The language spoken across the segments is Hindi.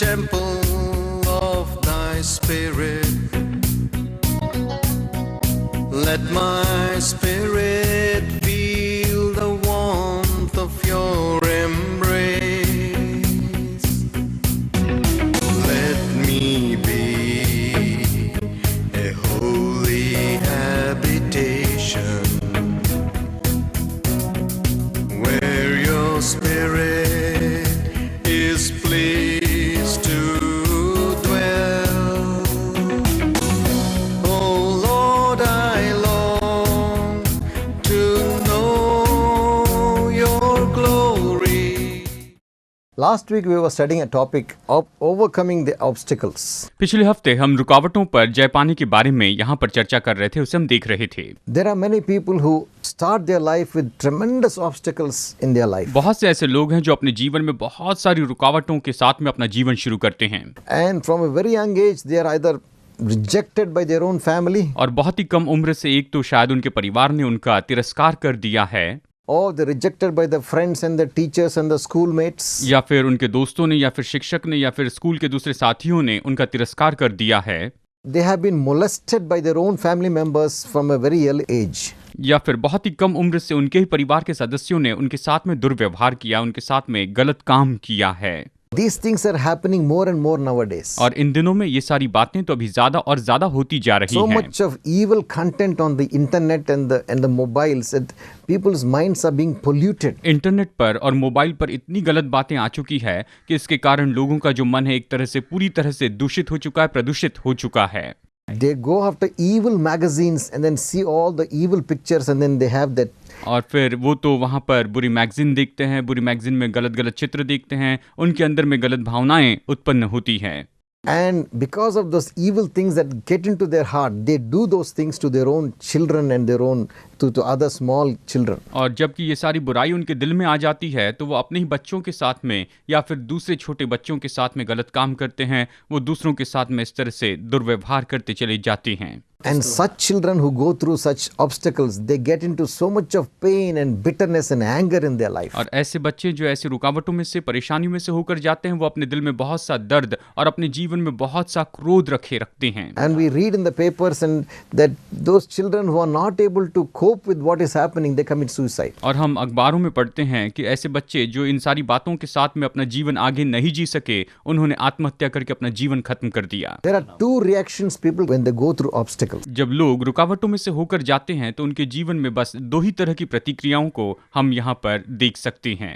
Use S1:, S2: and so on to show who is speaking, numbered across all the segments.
S1: temple of thy spirit. Let my spirit feel the warmth of your embrace. Let me be a holy habitation where your spirit is pleased to dwell. Oh Lord, I long to know your glory.
S2: Last week we were studying a topic of overcoming the obstacles.
S3: पिछले हफ्ते हम रुकावटों पर जय पाने के बारे में यहाँ पर चर्चा कर रहे थे, उसे हम देख रहे थे।
S2: There are many people who start their life with tremendous obstacles in their life.
S3: बहुत से ऐसे लोग हैं जो अपने जीवन में बहुत सारी रुकावटों के साथ में अपना जीवन शुरू करते हैं
S2: And from a very young age they are either rejected by their own family
S3: और बहुत ही कम उम्र से एक तो शायद उनके परिवार ने उनका तिरस्कार कर दिया है
S2: or they're rejected by the friends and the teachers and the schoolmates.
S3: या फिर उनके दोस्तों ने या फिर शिक्षक ने या फिर स्कूल के दूसरे साथियों ने उनका तिरस्कार कर दिया है
S2: They have been molested by their own family members from a very early age.
S3: या फिर बहुत ही कम उम्र से उनके ही परिवार के सदस्यों ने उनके साथ में दुर्व्यवहार किया, उनके साथ में गलत काम किया है।
S2: These things are happening more and more nowadays.
S3: और इन दिनों में ये सारी बातें तो अभी ज्यादा और ज्यादा होती जा रही
S2: So
S3: हैं।
S2: much of evil content on the internet and the mobiles that people's minds are being polluted.
S3: Internet पर और मोबाइल पर इतनी गलत बातें आ चुकी है कि इसके कारण लोगों का जो मन है एक तरह से पूरी तरह से दूषित हो चुका है, प्रदूषित हो चुका है।
S2: They go after evil magazines and then see all the evil pictures and then they have that.
S3: और फिर वो तो वहाँ पर बुरी मैगजीन देखते हैं, बुरी मैगजीन में गलत गलत चित्र देखते हैं, उनके अंदर में गलत भावनाएं उत्पन्न होती हैं।
S2: And because of those evil things that get into their heart, they do those things to their own children and their own to other small children.
S3: और जबकि ये सारी बुराई उनके दिल में आ जाती है तो वो अपने ही बच्चों के साथ में या फिर दूसरे छोटे बच्चों के साथ में गलत काम करते हैं, वो दूसरों के साथ में इस तरह से दुर्व्यवहार करते चले जाते हैं।
S2: And such children who go through such obstacles, they get into so much of pain and bitterness and anger in their life.
S3: और ऐसे बच्चे जो ऐसी रुकावटों में से, परेशानियों में से होकर जाते हैं, वो अपने दिल में बहुत सा दर्द और अपने जीवन में बहुत सा क्रोध रखते हैं।
S2: And we read in the papers and that those children who are not able to cope with what is happening, they commit suicide.
S3: और हम अखबारों में पढ़ते हैं कि ऐसे बच्चे जो इन सारी बातों के साथ में अपना जीवन आगे नहीं जी सके, उन्होंने आत्महत्या करके अपना जीवन खत्म कर दिया।
S2: There are two reactions people when they go through obstacles.
S3: जब लोग रुकावटों में से होकर जाते हैं तो उनके जीवन में बस दो ही तरह की प्रतिक्रियाओं को हम यहाँ पर देख सकते हैं।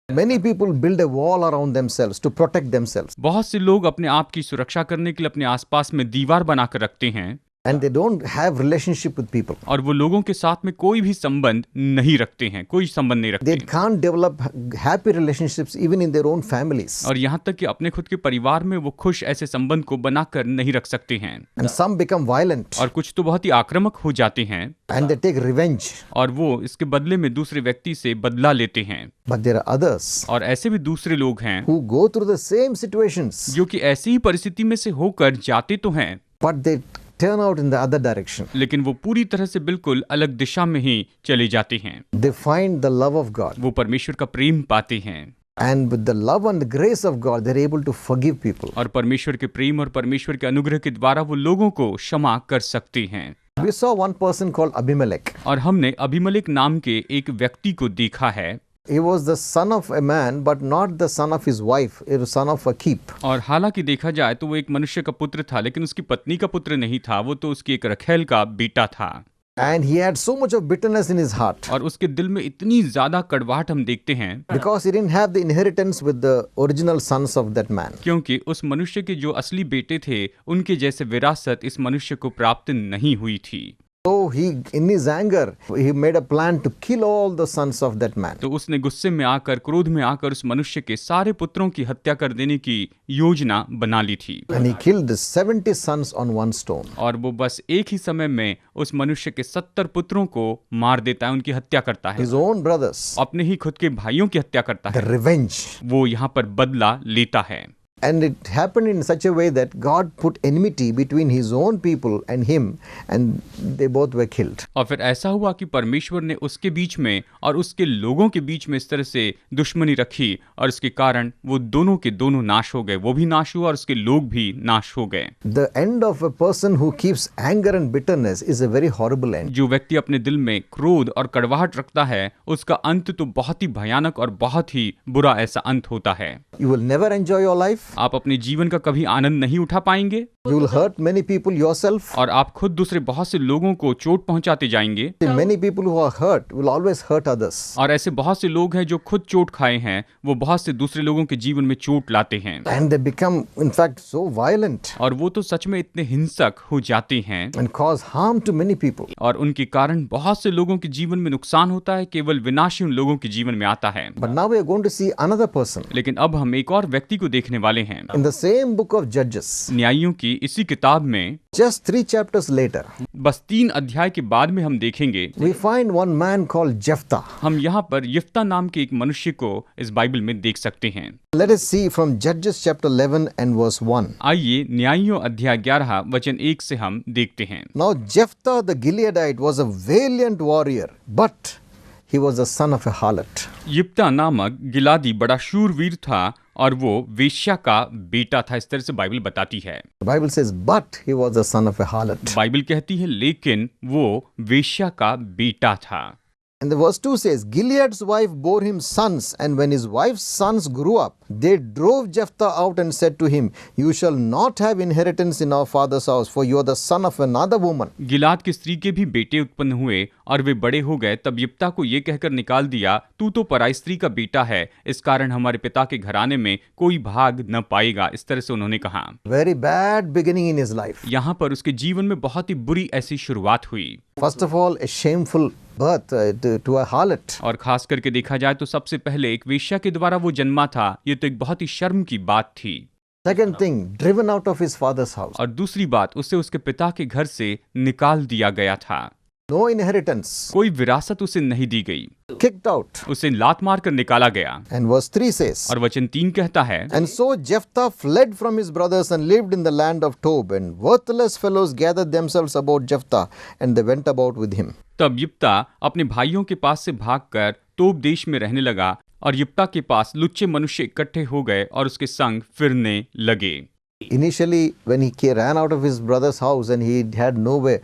S2: Many people build a wall around themselves to protect themselves.
S3: बहुत से लोग अपने आप की सुरक्षा करने के लिए अपने आसपास में दीवार बनाकर rखते हैं
S2: And they don't have relationship with people.
S3: और वो लोगों के साथ में कोई भी संबंध नहीं रखते हैं, कोई संबंध नहीं
S2: They
S3: रखते
S2: can't develop happy relationships even in their own families.
S3: और यहाँ तक कि अपने खुद के परिवार में वो खुश ऐसे संबंध को बनाकर नहीं रख सकते हैं।
S2: And some become violent
S3: और कुछ तो बहुत ही आक्रामक हो जाते हैं
S2: and they take revenge.
S3: और वो इसके बदले में दूसरे व्यक्ति से बदला लेते हैं।
S2: But there are others
S3: और ऐसे भी दूसरे लोग हैं
S2: who go through the same situations,
S3: जो कि ऐसी ही परिस्थिति में से होकर जाते तो हैं
S2: but they turn out in the other direction.
S3: लेकिन वो पूरी तरह से बिल्कुल अलग दिशा में ही चले जाते हैं।
S2: They find the love of God.
S3: वो परमेश्वर का प्रेम पाते हैं
S2: And with the love and the grace of God, they're able to forgive people.
S3: और परमेश्वर के प्रेम और परमेश्वर के अनुग्रह के द्वारा वो लोगों को क्षमा कर सकते हैं।
S2: We saw one person called Abimelech.
S3: और हमने अबीमेलेक नाम के एक व्यक्ति को देखा है।
S2: He was the son of a man, but not the son of his wife. He was son of a keep.
S3: और हालांकि देखा जाए तो वो एक मनुष्य का पुत्र था, लेकिन उसकी पत्नी का पुत्र नहीं था, वो तो उसकी एक रखेल का बेटा था।
S2: And he had so much of bitterness in his heart
S3: और उसके दिल में इतनी ज्यादा कड़वाहट हम देखते हैं
S2: because he didn't have the inheritance with the original sons of that man.
S3: क्योंकि उस मनुष्य के जो असली बेटे थे, उनके जैसे विरासत इस मनुष्य को प्राप्त नहीं हुई थी।
S2: So he, in his anger, he made a plan to kill all the sons of that man.
S3: तो उसने गुस्से में आकर, क्रोध में आकर उस मनुष्य के सारे पुत्रों की हत्या कर देने की योजना बना ली थी।
S2: And he killed the 70 sons on one stone.
S3: और वो बस एक ही समय में उस मनुष्य के 70 पुत्रों को मार देता है, उनकी हत्या करता है।
S2: His own brothers.
S3: अपने ही खुद के भाइयों की हत्या करता
S2: The
S3: है।
S2: revenge.
S3: वो यहाँ पर बदला लेता है।
S2: And it happened in such a way that God put enmity between his own people and him, and they both were killed.
S3: और फिर ऐसा हुआ कि परमेश्वर ने उसके बीच में और उसके लोगों के बीच में इस तरह से दुश्मनी रखी और इसके कारण वो दोनों के दोनों नाश हो गए। वो भी नाश हुआ और उसके लोग भी नाश हो गए।
S2: The end of a person who keeps anger and bitterness is a very horrible end.
S3: जो व्यक्ति अपने दिल में क्रोध और कड़वाहट रखता है उसका अंत तो बहुत ही भयानक और बहुत ही बुरा ऐसा अंत होता है।
S2: You will never enjoy your life.
S3: आप अपने जीवन का कभी आनंद नहीं उठा पाएंगे।
S2: You will hurt many people yourself.
S3: और आप खुद दूसरे बहुत से लोगों को चोट पहुंचाते जाएंगे।
S2: Many people who are hurt will always hurt others.
S3: और ऐसे बहुत से लोग हैं जो खुद चोट खाए हैं, वो बहुत से दूसरे लोगों के जीवन में चोट लाते हैं।
S2: And they become, in fact, so violent.
S3: और वो तो सच में इतने हिंसक हो जाते हैं
S2: And cause harm to many people.
S3: और उनके कारण बहुत से लोगों के जीवन में नुकसान होता है, केवल विनाशी उन लोगों के जीवन में आता है।
S2: But now we are going to see another person.
S3: लेकिन अब हम एक और व्यक्ति को देखने वाले हैं।
S2: In the same book of Judges,
S3: न्यायियों की इसी किताब में
S2: just 3 chapters later,
S3: बस 3 अध्याय के बाद में हम देखेंगे
S2: we find one man called Jephthah.
S3: हम यहाँ पर यिफ्ता नाम के एक मनुष्य को इस बाइबल में देख सकते हैं।
S2: Let us see from Judges chapter 11 and verse 1.
S3: आइए न्यायियों अध्याय 11 वचन 1 से हम देखते हैं।
S2: Now Jephthah the Gileadite was a valiant warrior, but he was the son of a harlot.
S3: यिप्ता नामक गिलादी बड़ा शूरवीर था और वो वेश्या का बेटा था, इस तरह से बाइबल बताती है।
S2: The Bible says, but he was the son of a harlot.
S3: Bible कहती है लेकिन वो वेश्या का बेटा था।
S2: And the verse 2 says, Gilead's wife bore him sons, and when his wife's sons grew up, they drove Jephthah out and said to him, You shall not have inheritance in our father's house, for you are the son of another woman.
S3: गिलाद की स्त्री के भी बेटे उत्पन्न हुए और वे बड़े हो गए, तब यिप्ता को ये कहकर निकाल दिया, तू तो पराई स्त्री का बेटा है, इस कारण हमारे पिता के घराने में कोई भाग न पाएगा। इस तरह से उन्होंने कहा।
S2: Very bad beginning in his life.
S3: यहाँ पर उसके जीवन में बहुत ही बुरी ऐसी शुरुआत हुई।
S2: First of all, a shameful birth to a harlot.
S3: और खास करके देखा जाए तो सबसे पहले एक वेश्या के द्वारा वो जन्मा था। ये तो एक बहुत ही शर्म की बात थी।
S2: Second thing, driven out of his father's house.
S3: और दूसरी बात, उसे उसके पिता के घर से निकाल दिया गया था।
S2: No inheritance.
S3: कोई विरासत उसे नहीं दी गई।
S2: Kicked out.
S3: उसे लात मार कर निकाला गया।
S2: And verse 3 says,
S3: और वचन 3 कहता है,
S2: And so Jephthah fled from his brothers and lived in the land of Tob, and worthless fellows gathered themselves about Jephthah, and they went about with him.
S3: तब यिप्ता अपने भाइयों के पास से भागकर तोब देश में रहने लगा और यिप्ता के पास लुच्चे मनुष्य इकट्ठे हो गए और उसके संग फिरने लगे।
S2: Initially, when he ran out of his brother's house and he had nowhere,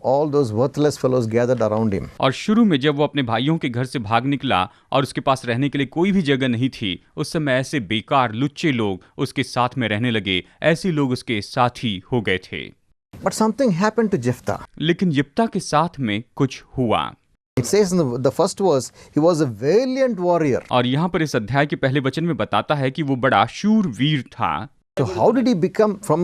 S2: all those worthless fellows gathered around him.
S3: और शुरू में जब वो अपने भाइयों के घर से भाग निकला और उसके पास रहने के लिए कोई भी जगह नहीं थी, उस समय ऐसे बेकार लुच्चे लोग उसके साथ में रहने लगे। ऐसे लोग उसके साथी हो गए थे।
S2: But something happened to Jephthah.
S3: लेकिन यिप्ता के साथ में कुछ हुआ।
S2: It says in the first verse, he was a valiant warrior.
S3: और यहाँ पर इस अध्याय के पहले वचन में बताता है कि वो बड़ा शूरवीर था।
S2: So how did he become, from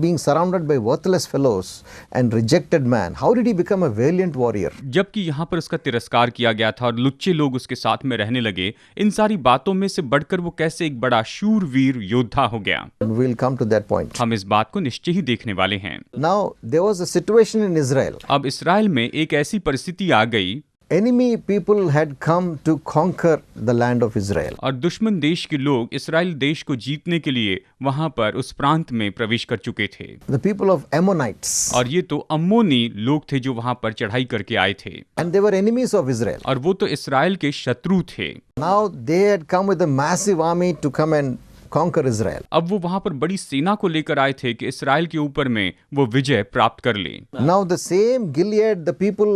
S2: being surrounded by worthless fellows and rejected man, how did he become a valiant warrior?
S3: जबकि यहाँ पर उसका तिरस्कार किया गया था और लुच्चे लोग उसके साथ में रहने लगे, इन सारी बातों में से बढ़कर वो कैसे एक बड़ा शूरवीर योद्धा हो गया।
S2: And we'll come to that point.
S3: हम इस बात को निश्चय ही देखने वाले हैं।
S2: Now, there was a situation in Israel.
S3: अब इस्राएल में एक ऐसी परिस्थिति आ गई,
S2: Enemy people had come to conquer the land of Israel.
S3: और दुश्मन देश के लोग इस्राएल देश को जीतने के लिए वहां पर उस प्रांत में प्रवेश कर चुके थे।
S2: The people of Ammonites.
S3: और ये तो अम्मोनी लोग थे जो वहां पर चढ़ाई करके आए थे।
S2: And they were enemies of Israel.
S3: और वो तो इस्राएल के शत्रु थे।
S2: Now they had come with a massive army to come and conquer Israel.
S3: अब वो वहां पर बड़ी सेना को लेकर आए थे कि इस्राएल के ऊपर में वो विजय प्राप्त कर ले।
S2: Now the same Gilead, the people,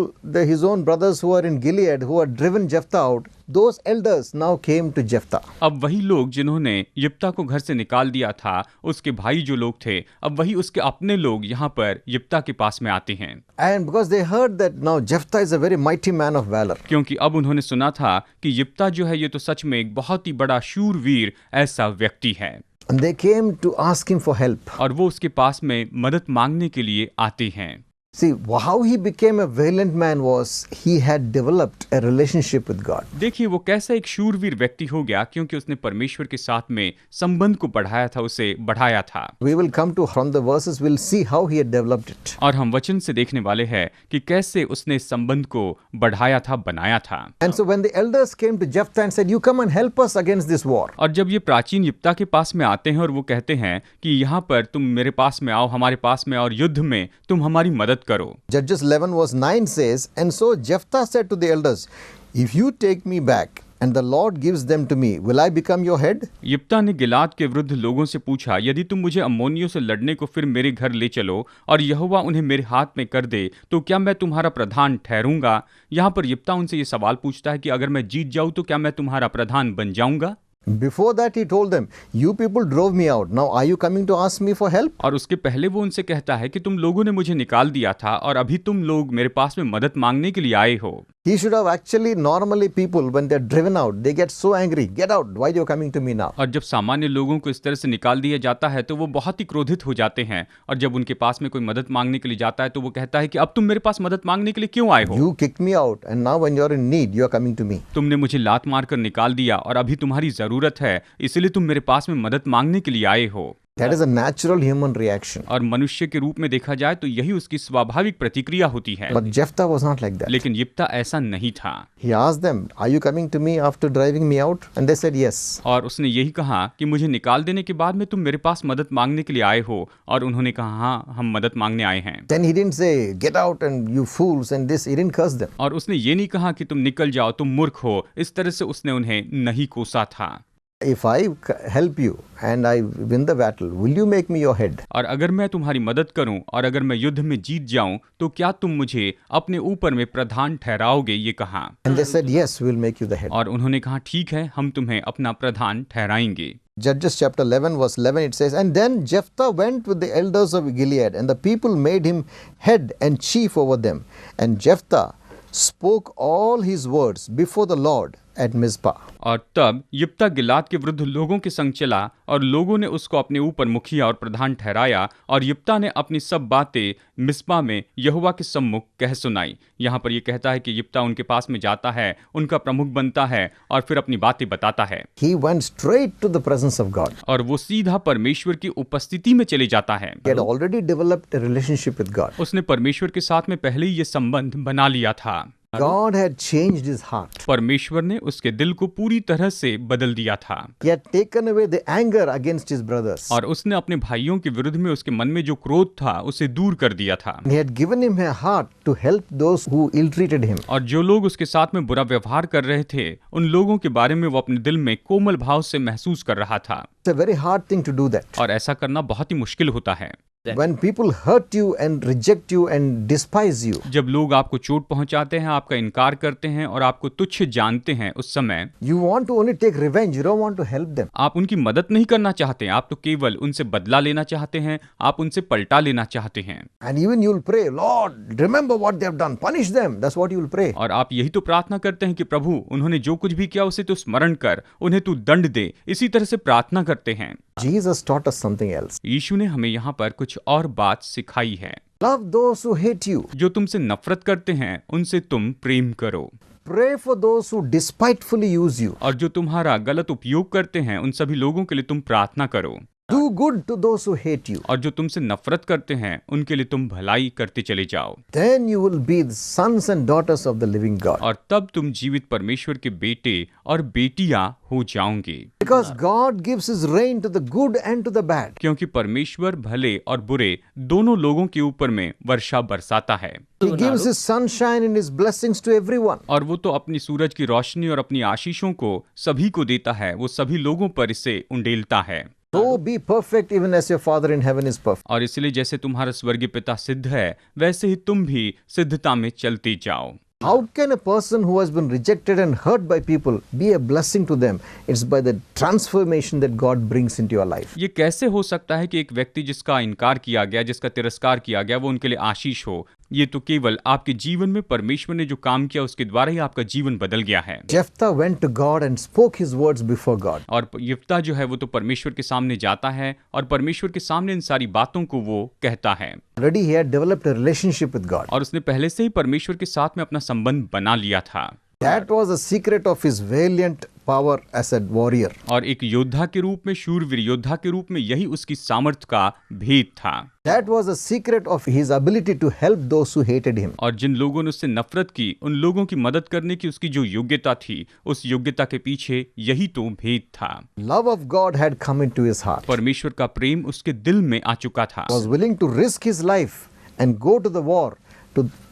S2: his own brothers who are in Gilead, who had driven Jephthah out, those elders now came to Jephthah.
S3: अब वही लोग जिन्होंने यिप्ता को घर से निकाल दिया था, उसके भाई जो लोग थे, अब वही उसके अपने लोग यहाँ पर यिप्ता के पास में आते हैं।
S2: And because they heard that now Jephthah is a very mighty man of valor.
S3: क्योंकि अब उन्होंने सुना था कि यिप्ता जो है ये तो सच में एक बहुत ही बड़ा शूरवीर ऐसा व्यक्ति है।
S2: And they came to ask him for help.
S3: और वो उसके पास में मदद मांगने के लिए आते हैं।
S2: See, how he became a valiant man was he had developed a relationship with God.
S3: देखिए वो कैसा एक शूरवीर व्यक्ति हो गया, क्योंकि उसने परमेश्वर के साथ में संबंध को बढ़ाया था, उसे बढ़ाया था।
S2: We will come to from the verses, we'll see how he had developed it.
S3: और हम वचन से देखने वाले हैं कि कैसे उसने इस संबंध को बढ़ाया था, बनाया था।
S2: And so when the elders came to Jephthah and said, "You come and help us against this war,"
S3: और जब ये प्राचीन यिप्तह के पास में आते हैं और वो कहते हैं कि यहाँ पर तुम मेरे पास में आओ, हमारे पास में, और युद्ध में तुम हमारी मदद करो।
S2: Judges 11 verse 9 says, "And so Jephthah said to the elders, If you take me back and the Lord gives them to me, will I become your head?"
S3: यिप्तह ने गिलाद के विरुद्ध लोगों से पूछा, यदि तुम मुझे अम्मोनियों से लड़ने को फिर मेरे घर ले चलो और यहोवा उन्हें मेरे हाथ में कर दे, तो क्या मैं तुम्हारा प्रधान ठहरूंगा? यहाँ पर यिप्तह उनसे ये सवाल पूछता है कि अगर मैं जीत जाऊं तो क्या मैं तुम्हारा प्रधान बन जाऊंगा?
S2: Before that he told them, "You people drove me out. Now are you coming to ask me for help?"
S3: और उसके पहले वो उनसे कहता है कि तुम लोगों ने मुझे निकाल दिया था और अभी तुम लोग मेरे पास में मदद मांगने के लिए आए हो।
S2: He should have actually, normally people when they're driven out, they get so angry. "Get out, why are you coming to me now?"
S3: और जब सामान्य लोगों को इस तरह से निकाल दिया जाता है तो वो बहुत ही क्रोधित हो जाते हैं, और जब उनके पास में कोई मदद मांगने के लिए जाता है तो वो कहता है कि अब तुम मेरे पास मदद मांगने के लिए क्यों आए हो?
S2: You kicked me out and now when you're in need, you're coming to me.
S3: तुमने मुझे लात मारकर निकाल दिया और अभी तुम्हारी जरूरत है, इसलिए तुम मेरे पास में मदद मांगने के लिए आए हो।
S2: That is a natural human reaction.
S3: और मनुष्य के रूप में देखा जाए तो यही उसकी स्वाभाविक प्रतिक्रिया होती है।
S2: But Jephthah was not like that.
S3: लेकिन यिप्तह ऐसा नहीं था।
S2: He asked them, "Are you coming to me after driving me out?" And they said yes.
S3: और उसने यही कहा कि मुझे निकाल देने के बाद में तुम मेरे पास मदद मांगने के लिए आए हो, और उन्होंने कहा हाँ, हम मदद मांगने आए हैं।
S2: Then he didn't say, "Get out and you fools," and this. He didn't curse them.
S3: और उसने ये नहीं कहा कि तुम निकल जाओ, तुम मूर्ख हो, इस तरह से उसने उन्हें नहीं कोसा था।
S2: If I help you and I win the battle, will you make me your head?
S3: और अगर मैं तुम्हारी मदद करूं और अगर मैं युद्ध में जीत जाऊं तो क्या तुम मुझे अपने ऊपर में प्रधान ठहराओगे? ये कहा।
S2: And they said, "Yes, we'll make you the head."
S3: और उन्होंने कहा ठीक है, हम तुम्हें अपना प्रधान ठहराएंगे।
S2: Judges chapter 11 verse 11 it says, "And then Jephthah went with the elders of Gilead, and the people made him head and chief over them. And Jephthah spoke all his words before the Lord at Mizpah."
S3: और तब यिप्तह गिलाद के विरुद्ध लोगों के संग चला, और लोगों ने उसको अपने ऊपर मुखिया और प्रधान ठहराया, और यिप्तह ने अपनी सब बातें मिस्पा में यहोवा के सम्मुख कह सुनाई। यहाँ पर ये कहता है कि यिप्तह उनके पास में जाता है, उनका प्रमुख बनता है और फिर अपनी बातें बताता है।
S2: He went straight to the presence of God.
S3: और वो सीधा परमेश्वर की उपस्थिति में चले जाता है।
S2: He had already developed a relationship with God.
S3: उसने परमेश्वर के साथ में पहले ही ये संबंध बना लिया था।
S2: God had changed his heart.
S3: परमेश्वर ने उसके दिल को पूरी तरह से बदल दिया था।
S2: He had taken away the anger against his brothers.
S3: और उसने अपने भाइयों के विरुद्ध में उसके मन में जो क्रोध था उसे दूर कर दिया था।
S2: He had given him a heart to help those who ill-treated him.
S3: और जो लोग उसके साथ में बुरा व्यवहार कर रहे थे, उन लोगों के बारे में वो अपने दिल में कोमल भाव से महसूस कर रहा था।
S2: It's a very hard thing to do that.
S3: और ऐसा करना बहुत ही मुश्किल होता है।
S2: When people hurt you and reject you and despise you,
S3: जब लोग आपको चोट पहुंचाते हैं, आपका इनकार करते हैं और आपको तुच्छ जानते हैं, उस समय
S2: you want to only take revenge. You don't want to help them.
S3: आप उनकी मदद नहीं करना चाहते, आप तो केवल उनसे बदला लेना चाहते हैं, आप उनसे पलटा लेना चाहते हैं।
S2: And even you'll pray, "Lord, remember what they have done. Punish them." That's what you'll pray.
S3: और आप यही तो प्रार्थना करते हैं कि प्रभु, उन्होंने जो कुछ भी किया उसे तो स्मरण कर, उन्हें तू दंड दे। इसी तरह से प्रार्थना करते हैं।
S2: Jesus taught us something else.
S3: यीशु ने हमें यहाँ पर कुछ और बात सिखाई है।
S2: Love those who hate you.
S3: जो तुमसे नफरत करते हैं उनसे तुम प्रेम करो,
S2: Pray for those who despitefully use you.
S3: और जो तुम्हारा गलत उपयोग करते हैं उन सभी लोगों के लिए तुम प्रार्थना करो।
S2: Do good to those who hate you.
S3: और जो तुमसे नफरत करते हैं उनके लिए तुम भलाई करते चले जाओ।
S2: Then you will be the sons and daughters of the living God.
S3: और तब तुम जीवित परमेश्वर के बेटे और बेटियां हो जाओगे।
S2: Because God gives his rain to the good and to the bad.
S3: क्योंकि परमेश्वर भले और बुरे दोनों लोगों के ऊपर में वर्षा बरसाता है।
S2: He gives his sunshine and his blessings to everyone.
S3: और वो तो अपनी सूरज की रोशनी और अपनी आशीषों को सभी को देता है, वो सभी लोगों पर इसे उंडेलता है।
S2: So be perfect even as your Father in heaven is perfect.
S3: और इसलिए जैसे तुम्हारा स्वर्गीय पिता सिद्ध है, वैसे ही तुम भी सिद्धता में चलते जाओ।
S2: How can a person who has been rejected and hurt by people be a blessing to them? It's by the transformation that God brings into your life.
S3: ये कैसे हो सकता है कि एक व्यक्ति जिसका इनकार किया गया, जिसका तिरस्कार किया गया, वो उनके लिए आशीष हो? ये तो केवल आपके जीवन में परमेश्वर ने जो काम किया उसके द्वारा ही आपका जीवन बदल गया है।
S2: Jephthah went to God and spoke his words before God.
S3: और यिप्तह जो है वो तो परमेश्वर के सामने जाता है और परमेश्वर के सामने इन सारी बातों को वो कहता है।
S2: Already he had developed a relationship with God.
S3: और उसने पहले से ही परमेश्वर के साथ में अपना संबंध बना लिया था।
S2: That was the secret of his valiant power as a warrior.
S3: और एक योद्धा के रूप में, शूरवीर योद्धा के रूप में यही उसकी सामर्थ्य का भेद था।
S2: That was the secret of his ability to help those who hated him.
S3: और जिन लोगों ने उससे नफरत की, उन लोगों की मदद करने की उसकी जो योग्यता थी, उस योग्यता के पीछे यही तो भेद था।
S2: Love of God had come into his heart.
S3: परमेश्वर का प्रेम उसके दिल में आ चुका था।
S2: He was willing to risk his life and go to the war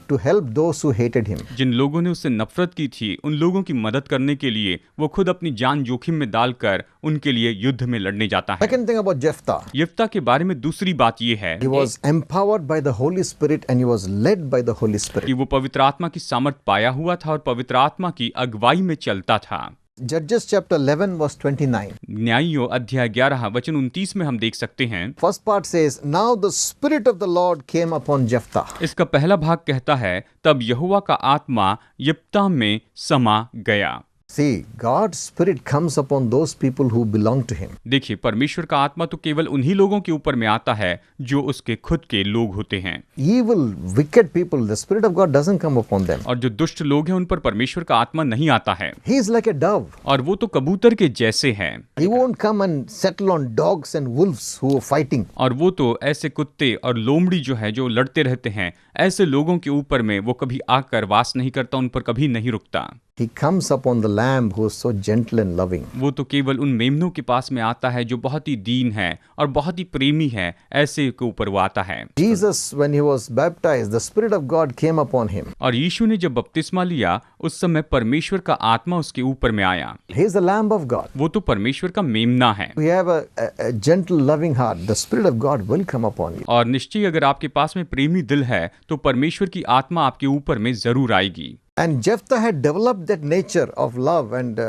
S2: to help those who hated him.
S3: जिन लोगों ने उससे नफरत की थी, उन लोगों की मदद करने के लिए वो खुद अपनी जान जोखिम में डालकर उनके लिए युद्ध में लड़ने जाता है।
S2: Second thing about Jephthah,
S3: यिप्तह के बारे में दूसरी बात ये है
S2: he was empowered by the Holy Spirit and he was led by the Holy Spirit.
S3: कि वो पवित्र आत्मा की सामर्थ पाया हुआ था और पवित्र आत्मा की अगुवाई में चलता था।
S2: Judges chapter 11 verse 29.
S3: न्यायियों अध्याय 11 वचन 29 में हम देख सकते हैं।
S2: First part says, Now the Spirit of the Lord came upon Jephthah.
S3: इसका पहला भाग कहता है, तब यहोवा का आत्मा यिप्तह में समा गया।
S2: See, God's Spirit comes upon those people who belong to him.
S3: देखिए, परमेश्वर का आत्मा तो केवल उन्हीं लोगों के ऊपर में आता है जो उसके खुद के लोग होते हैं।
S2: Evil, wicked people, the Spirit of God doesn't come upon them.
S3: और जो दुष्ट लोग हैं उन पर परमेश्वर का आत्मा नहीं आता है।
S2: He is like a dove.
S3: और वो तो कबूतर के जैसे हैं।
S2: He won't come and settle on dogs and wolves who are fighting.
S3: और वो तो ऐसे कुत्ते और लोमड़ी जो है जो लड़ते रहते हैं, ऐसे लोगों के ऊपर में वो कभी आकर वास नहीं करता, उन पर कभी नहीं रुकता।
S2: He comes upon the lamb who is so gentle and loving.
S3: वो तो केवल उन मेमनों के पास में आता है जो बहुत ही दीन है और बहुत ही प्रेमी है, ऐसे के ऊपर वो आता है।
S2: Jesus, when he was baptized, the Spirit of God came upon him.
S3: और यीशु ने जब बपतिस्मा लिया, उस समय परमेश्वर का आत्मा उसके ऊपर में आया।
S2: He is the Lamb of God.
S3: वो तो परमेश्वर का मेमना है।
S2: We have a gentle, loving heart. The Spirit of God will come upon you.
S3: और निश्चय अगर आपके पास में प्रेमी दिल है तो परमेश्वर की आत्मा आपके ऊपर में जरूर आएगी।
S2: And Jephthah had developed that nature of love and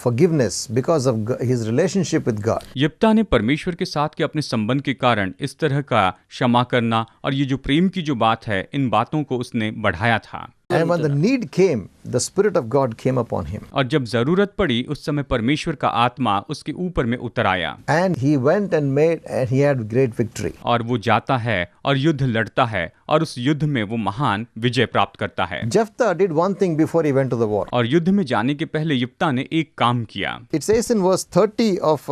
S2: forgiveness because of his relationship with God.
S3: यिप्तह ने परमेश्वर के साथ के अपने संबंध के कारण इस तरह का क्षमा करना और ये जो प्रेम की जो बात है, इन बातों को उसने बढ़ाया था।
S2: And when the need came, the Spirit of God came upon him.
S3: और जब जरूरत पड़ी उस समय परमेश्वर का आत्मा उसके ऊपर में उतर आया।
S2: And he went and he had great victory.
S3: और वो जाता है और युद्ध लड़ता है और उस युद्ध में वो महान विजय प्राप्त करता है।
S2: Jephthah did one thing before he went to the war.
S3: और युद्ध में जाने के पहले यिप्तह ने एक काम किया।
S2: It says in verse 30 of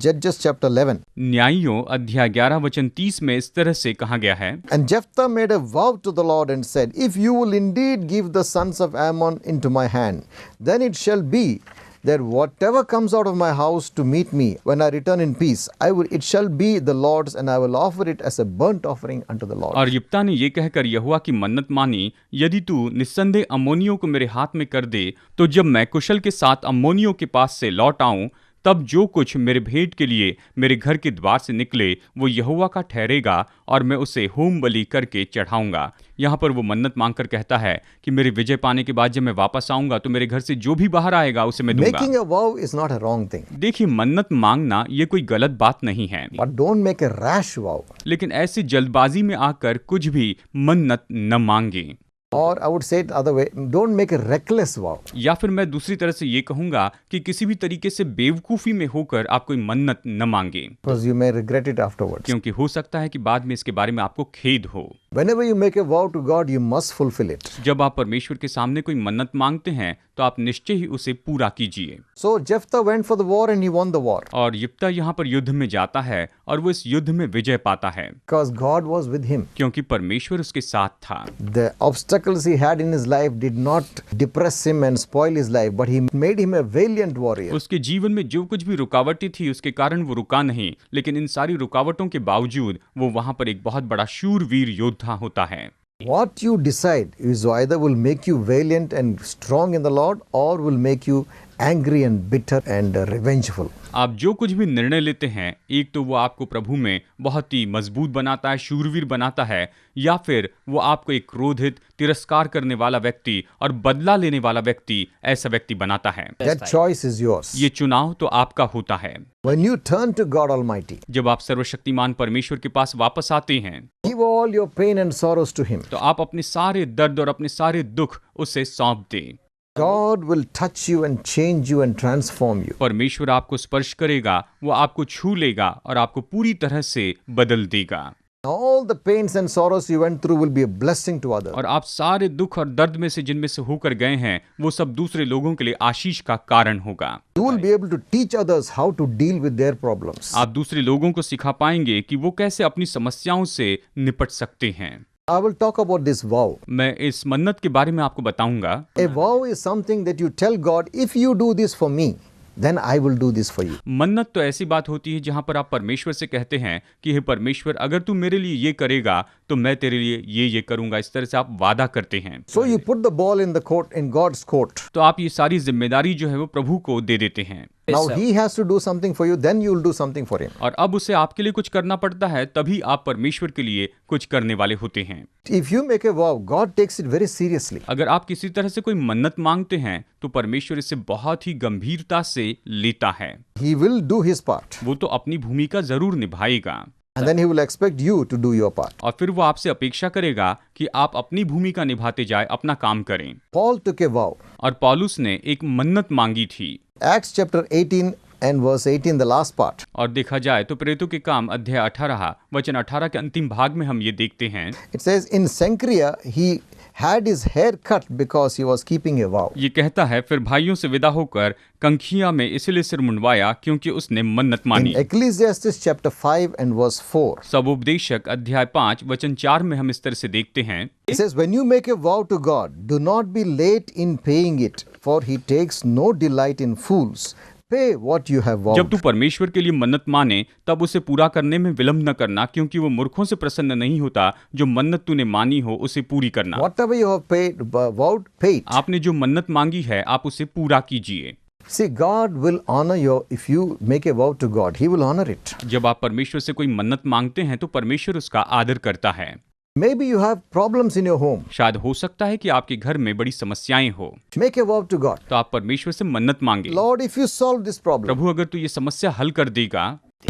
S2: Judges chapter 11.
S3: न्यायियों अध्याय 11 वचन 30 में इस तरह से कहा गया है,
S2: And Jephthah made a vow to the Lord and said, If you will indeed give the sons of Ammon into my hand, then it shall be that whatever comes out of my house to meet me when I return in peace, it shall be the Lord's, and I will offer it as a burnt offering unto the Lord.
S3: और यिप्तह ने ये कहकर यहोवा की मन्नत मानी, यदि तू निस्संदेह अम्मोनियों को मेरे हाथ में कर दे, तो जब मैं कुशल के साथ अम्मोनियों के पास से लौट आऊं, तब जो कुछ मेरे भेंट के लिए मेरे घर के द्वार से निकले वो यहोवा का ठहरेगा और मैं उसे होम बलि करके चढ़ाऊंगा। यहाँ पर वो मन्नत मांगकर कहता है कि मेरे विजय पाने के बाद जब मैं वापस आऊंगा तो मेरे घर से जो भी बाहर आएगा उसे मैं दूंगा।
S2: Making a vow is not a wrong thing.
S3: देखिए, मन्नत मांगना ये कोई गलत बात नहीं है,
S2: But don't make a rash vow.
S3: लेकिन ऐसी जल्दबाजी में आकर कुछ भी मन्नत न मांगे।
S2: Or I would say it the other way, don't make a reckless vow.
S3: या फिर मैं दूसरी तरह से ये कहूंगा कि किसी भी तरीके से बेवकूफी में होकर आप कोई मन्नत न मांगे,
S2: Because you may regret it afterwards.
S3: क्योंकि हो सकता है कि बाद में इसके बारे में आपको खेद हो।
S2: Whenever you make a vow to God, you must fulfill it.
S3: जब आप परमेश्वर के सामने कोई मन्नत मांगते हैं तो आप निश्चय ही उसे पूरा कीजिए।
S2: So Jephthah went for the war and he won the war.
S3: और यिप्तह यहाँ पर युद्ध में जाता है और वो इस युद्ध में विजय पाता है,
S2: Because God was with him.
S3: क्योंकि परमेश्वर उसके साथ था।
S2: The obstacles he had in his life did not depress him and spoil his life, but he made him a valiant warrior.
S3: उसके जीवन में जो कुछ भी रुकावटें थी उसके कारण वो रुका नहीं, लेकिन इन सारी रुकावटों के बावजूद वो वहां पर एक बहुत बड़ा शूरवीर योद्धा होता है।
S2: What you decide is either will make you valiant and strong in the Lord or will make you angry and bitter and revengeful.
S3: आप जो कुछ भी निर्णय लेते हैं, एक तो वो आपको प्रभु में बहुत ही मजबूत बनाता है, शूरवीर बनाता है, या फिर वो आपको एक क्रोधित, तिरस्कार करने वाला व्यक्ति और बदला लेने वाला व्यक्ति, ऐसा व्यक्ति बनाता है।
S2: That choice is yours.
S3: ये चुनाव तो आपका होता है।
S2: When you turn to God Almighty,
S3: जब आप सर्वशक्तिमान परमेश्वर के पास वापस आते हैं,
S2: give all your pain and sorrows to Him.
S3: तो आप अपने सारे दर्द और अपने सारे दुख उसे सौंप दें।
S2: God will touch you and change you and transform you.
S3: परमेश्वर आपको स्पर्श करेगा, वो आपको छू लेगा और आपको पूरी तरह से बदल देगा।
S2: All the pains and sorrows you went through will be a blessing to others.
S3: और आप सारे दुख और दर्द में से जिनमें से होकर गए हैं, वो सब दूसरे लोगों के लिए आशीष का कारण होगा।
S2: You will be able to teach others how to deal with their problems.
S3: आप दूसरे लोगों को सिखा पाएंगे कि वो कैसे अपनी समस्याओं से निपट सकते हैं।
S2: I will talk about this vow.
S3: मैं इस मन्नत के बारे में आपको बताऊंगा।
S2: A vow is something that you tell God, if you do this for me, then I will do this for you.
S3: मन्नत तो ऐसी बात होती है जहां पर आप परमेश्वर से कहते हैं कि हे परमेश्वर, अगर तू मेरे लिए ये करेगा तो मैं तेरे लिए ये करूंगा। इस तरह से आप वादा करते हैं।
S2: So you put the ball in the court, in God's court.
S3: तो आप ये सारी जिम्मेदारी जो है वो प्रभु को दे देते हैं।
S2: Now He has to do something for you, then you will do something for Him.
S3: और अब उसे आपके लिए कुछ करना पड़ता है, तभी आप परमेश्वर के लिए कुछ करने वाले होते हैं।
S2: If you make a vow, God takes it very seriously.
S3: अगर आप किसी तरह से कोई मन्नत मांगते हैं तो परमेश्वर इसे बहुत ही गंभीरता से लेता है।
S2: He will do His part.
S3: वो तो अपनी भूमिका जरूर निभाएगा
S2: And then He will expect you to do your part.
S3: और फिर वो आपसे अपेक्षा करेगा कि आप अपनी भूमिका निभाते जाए, अपना काम करें।
S2: Paul took a vow.
S3: और पौलुस ने एक मन्नत मांगी थी।
S2: Acts chapter 18 and verse 18, the last part.
S3: और देखा जाए तो प्रेरितों के काम अध्याय 18 वचन 18 के अंतिम भाग में हम ये देखते हैं।
S2: It says, in Cenchrea he had his hair cut because he was keeping a vow.
S3: ये कहता है, फिर भाइयों से विदा होकर कंखिया में इसलिए सिर मुंडवाया क्योंकि उसने मन्नत
S2: In
S3: मानी।
S2: Ecclesiastes chapter 5 and verse 4.
S3: सबोपदेशक अध्याय 5 वचन 4 में हम इस तरह से देखते हैं।
S2: It says, when you make a vow to God, do not be late in paying it, for He takes no delight in fools. Pay what you have
S3: जब
S2: vowed.
S3: तू परमेश्वर के लिए मन्नत माने तब उसे पूरा करने में विलंब न करना, क्योंकि वो मूर्खों से प्रसन्न नहीं होता। जो मन्नत तूने मानी हो उसे पूरी करना।
S2: Whatever you have paid, vowed, pay it.
S3: आपने जो मन्नत मांगी है आप उसे पूरा कीजिए।
S2: See, God will honor you if you make a vow to God. He will honor it.
S3: जब आप परमेश्वर से कोई मन्नत मांगते हैं तो परमेश्वर उसका आदर करता है।
S2: Maybe you have problems in your home.
S3: शायद हो सकता है कि आपके घर में बड़ी समस्याएं हो,
S2: Make a vow to God.
S3: तो आप परमेश्वर से मन्नत मांगे,
S2: Lord, if you solve this problem,
S3: प्रभु अगर तू ये समस्या हल कर देगा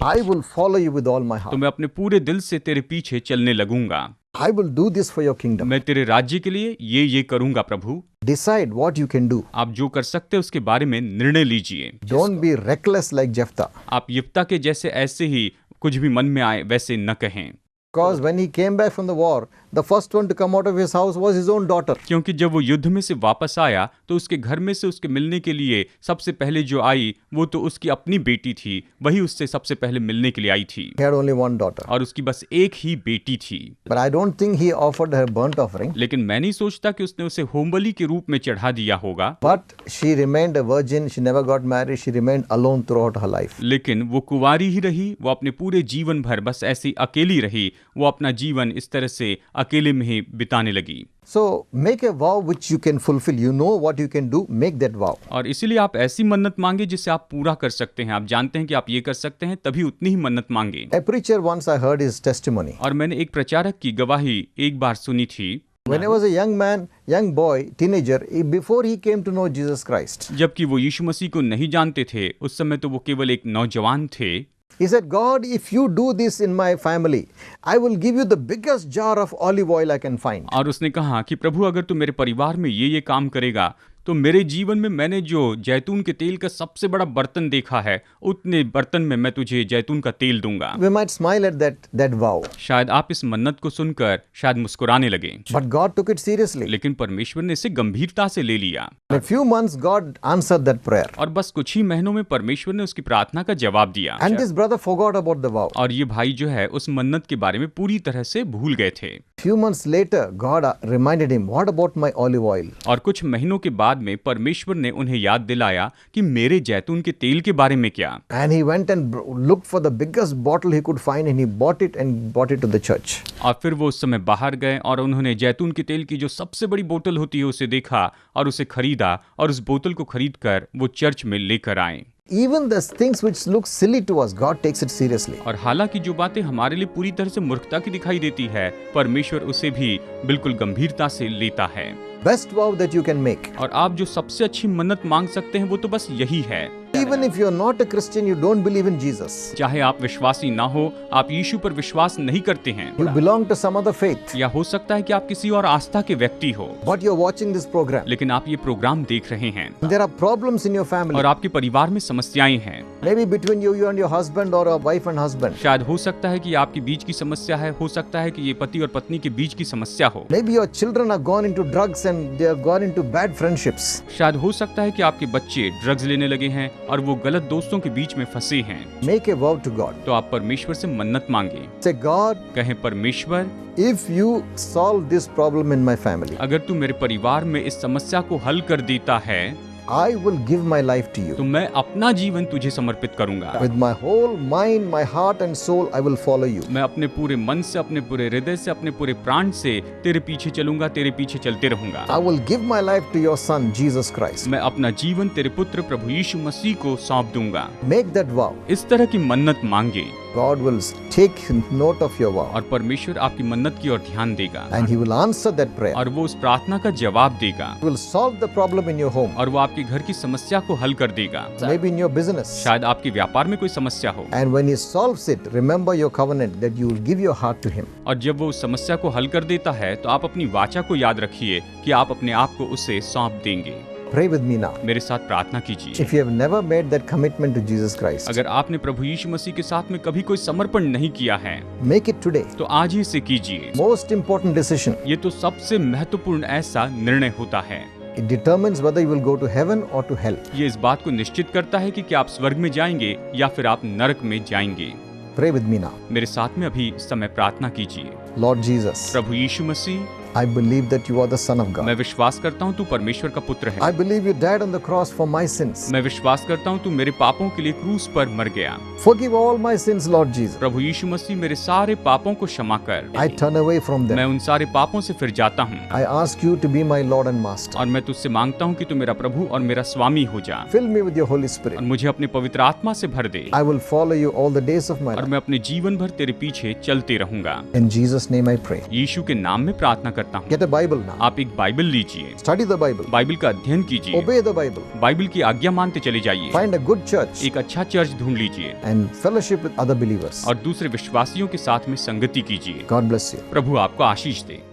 S2: I will follow you with all my
S3: तो
S2: heart.
S3: मैं अपने पूरे दिल से तेरे पीछे चलने लगूंगा।
S2: I will do this for your kingdom.
S3: मैं तेरे राज्य के लिए ये करूंगा। प्रभु
S2: Decide what you can do.
S3: आप जो कर सकते हैं उसके बारे में निर्णय लीजिए।
S2: Don't be reckless like Jephthah.
S3: आप यिप्तह के जैसे ऐसे ही कुछ भी मन में आए वैसे न कहें,
S2: Because when he came back from the war, the first one to come out of his house was his own daughter.
S3: क्योंकि जब वो युद्ध में से वापस आया तो उसके घर में से उसके मिलने के लिए सबसे पहले जो आई वो तो उसकी अपनी बेटी थी। वही उससे सबसे पहले मिलने के लिए आई थी
S2: He had only one daughter.
S3: और उसकी बस एक ही बेटी थी।
S2: But I don't think he offered her burnt offering.
S3: लेकिन मैं नहीं सोचता कि उसने उसे होमबलि के रूप में चढ़ा दिया होगा।
S2: But she remained a virgin. She never got married. She remained alone throughout her life.
S3: लेकिन वो कुंवारी ही रही, वो अपने पूरे जीवन भर बस ऐसी अकेली रही। वो अपना जीवन इस तरह से अकेले में ही बिताने लगी।
S2: So make a vow which you can fulfill. You know what you can do. Make that vow.
S3: और इसीलिए आप ऐसी मन्नत मांगे जिसे आप पूरा कर सकते हैं। आप जानते हैं कि आप ये कर सकते हैं, तभी उतनी ही मन्नत मांगे।
S2: A preacher once I heard his testimony.
S3: और मैंने एक प्रचारक की गवाही एक बार सुनी थी।
S2: When I was a young man, young boy, teenager, before he came to know Jesus Christ,
S3: जबकि वो यीशु मसीह को नहीं जानते थे, उस समय तो वो केवल एक नौजवान थे।
S2: he said, God, if you do this in my family, I will give you the biggest jar of olive oil I can find.
S3: और उसने कहा कि प्रभु अगर तू मेरे परिवार में ये काम करेगा तो मेरे जीवन में मैंने जो जैतून के तेल का सबसे बड़ा बर्तन देखा है उतने बर्तन में मैं तुझे जैतून का तेल दूंगा।
S2: We might smile at that vow.
S3: शायद आप इस मन्नत को सुनकर शायद मुस्कुराने लगे,
S2: But God took it seriously.
S3: लेकिन परमेश्वर ने इसे गंभीरता से ले लिया।
S2: In a few months, God answered that prayer.
S3: और बस कुछ ही महीनों में परमेश्वर ने उसकी प्रार्थना का जवाब दिया।
S2: And this brother forgot about the vow.
S3: और ये भाई जो है उस मन्नत के बारे में पूरी तरह से भूल गए थे।
S2: Few months later, God reminded him, what about my olive oil?
S3: और कुछ महीनों के बाद बाद में परमेश्वर ने उन्हें याद दिलाया कि मेरे जैतून के तेल के बारे में क्या।
S2: And he went and looked for the biggest bottle he could find and he bought it and brought it to the church.
S3: और फिर वो उस समय बाहर गए और उन्होंने जैतून के तेल की जो सबसे बड़ी बोतल होती है उसे देखा और उसे खरीदा और उस बोतल को खरीदकर वो चर्च में लेकर आए।
S2: Even the things which look silly to us, God takes it seriously.
S3: और हालांकि जो बातें हमारे लिए पूरी तरह से मूर्खता की दिखाई देती है, परमेश्वर उसे भी बिल्कुल गंभीरता से लेता है।
S2: Best vow that you can make.
S3: और आप जो सबसे अच्छी मन्नत मांग सकते हैं वो तो बस यही है।
S2: Even if you are not a Christian, you don't believe in Jesus.
S3: चाहे आप विश्वासी ना हो, आप यीशु पर विश्वास नहीं करते हैं,
S2: You belong to some other faith.
S3: या हो सकता है कि आप किसी और आस्था के व्यक्ति हो,
S2: But you're watching this program.
S3: लेकिन आप ये प्रोग्राम देख रहे हैं
S2: There are problems in your family.
S3: और आपके परिवार में समस्याएं हैं।
S2: Maybe between you and your husband or a wife and husband.
S3: शायद हो सकता है कि आपके बीच की समस्या है, हो सकता है कि ये पति और पत्नी के बीच की समस्या हो।
S2: Maybe your children are gone into drugs and they are gone into bad friendships.
S3: शायद हो सकता है कि आपके बच्चे ड्रग्स लेने लगे हैं और वो गलत दोस्तों के बीच में फंसे हैं।
S2: Make a vow to God.
S3: तो आप परमेश्वर से मन्नत मांगे,
S2: Say, God,
S3: कहें परमेश्वर,
S2: if you solve this problem in my family,
S3: अगर तू मेरे परिवार में इस समस्या को हल कर देता है
S2: I will give my life to you.
S3: तो मैं अपना जीवन तुझे समर्पित करूंगा।
S2: With my whole mind, my heart and soul, I will follow you.
S3: मैं अपने पूरे मन से, अपने पूरे हृदय से, अपने पूरे प्राण से तेरे पीछे चलूंगा, तेरे पीछे चलते रहूंगा।
S2: I will give my life to your son, Jesus Christ.
S3: मैं अपना जीवन तेरे पुत्र प्रभु यीशु मसीह को सौंप दूंगा।
S2: Make that vow.
S3: इस तरह की मन्नत मांगे
S2: God will take note of your vow.
S3: और परमेश्वर आपकी मन्नत की ओर ध्यान देगा
S2: And he will answer that prayer.
S3: और वो उस प्रार्थना का जवाब देगा
S2: He will solve the problem in your home.
S3: और वो आपके घर की समस्या को हल कर देगा।
S2: Maybe in your business.
S3: शायद आपके व्यापार में कोई समस्या हो
S2: And when he solves it, remember your covenant that you will give your heart to him.
S3: और जब वो उस समस्या को हल कर देता है तो आप अपनी वाचा को याद रखिए कि आप अपने आप को उसे सौंप देंगे।
S2: Pray with me now.
S3: मेरे साथ प्रार्थना कीजिए।
S2: If you have never made that commitment to Jesus Christ,
S3: अगर आपने प्रभु यीशु मसीह के साथ में कभी कोई समर्पण नहीं किया है
S2: make it today.
S3: तो आज ही इसे कीजिए।
S2: Most important decision.
S3: ये तो सबसे महत्वपूर्ण ऐसा निर्णय होता है।
S2: It determines whether you will go to heaven or to hell.
S3: ये इस बात को निश्चित करता है कि क्या आप स्वर्ग में जाएंगे या फिर आप नरक में जाएंगे।
S2: Pray with me now.
S3: मेरे साथ में अभी इस समय प्रार्थना कीजिए।
S2: Lord Jesus,
S3: Prabhu Yeshu Masih,
S2: I believe that you are the Son of God.
S3: मैं विश्वास करता हूँ तू परमेश्वर का पुत्र है।
S2: I believe you died on the cross for my sins.
S3: मैं विश्वास करता हूँ तू मेरे पापों के लिए क्रूस पर मर गया।
S2: Forgive all my sins, Lord Jesus.
S3: प्रभु यीशु मसीह मेरे सारे पापों को क्षमा कर।
S2: I turn away from
S3: मैं
S2: them.
S3: उन सारे पापों से फिर जाता हूँ
S2: I ask you to be my Lord and Master.
S3: और मैं तुझसे मांगता हूँ कि तू मेरा प्रभु और मेरा स्वामी हो जा
S2: Fill me with your Holy
S3: और
S2: Spirit.
S3: मुझे अपने पवित्र आत्मा से भर दे
S2: I will follow you all the days of my
S3: और
S2: life.
S3: मैं अपने जीवन भर तेरे पीछे चलते रहूंगा।
S2: In Jesus' name I pray.
S3: यीशु के नाम में प्रार्थना करता हूँ।
S2: Get a Bible now.
S3: आप एक बाइबल लीजिए,
S2: Study the Bible.
S3: बाइबल का अध्ययन कीजिए,
S2: Obey the Bible.
S3: बाइबल की आज्ञा मानते चले जाइए,
S2: Find a good church
S3: एक अच्छा चर्च ढूंढ लीजिए
S2: and fellowship with other believers.
S3: और दूसरे विश्वासियों के साथ में संगति कीजिए।
S2: God bless you.
S3: प्रभु आपको आशीष दे।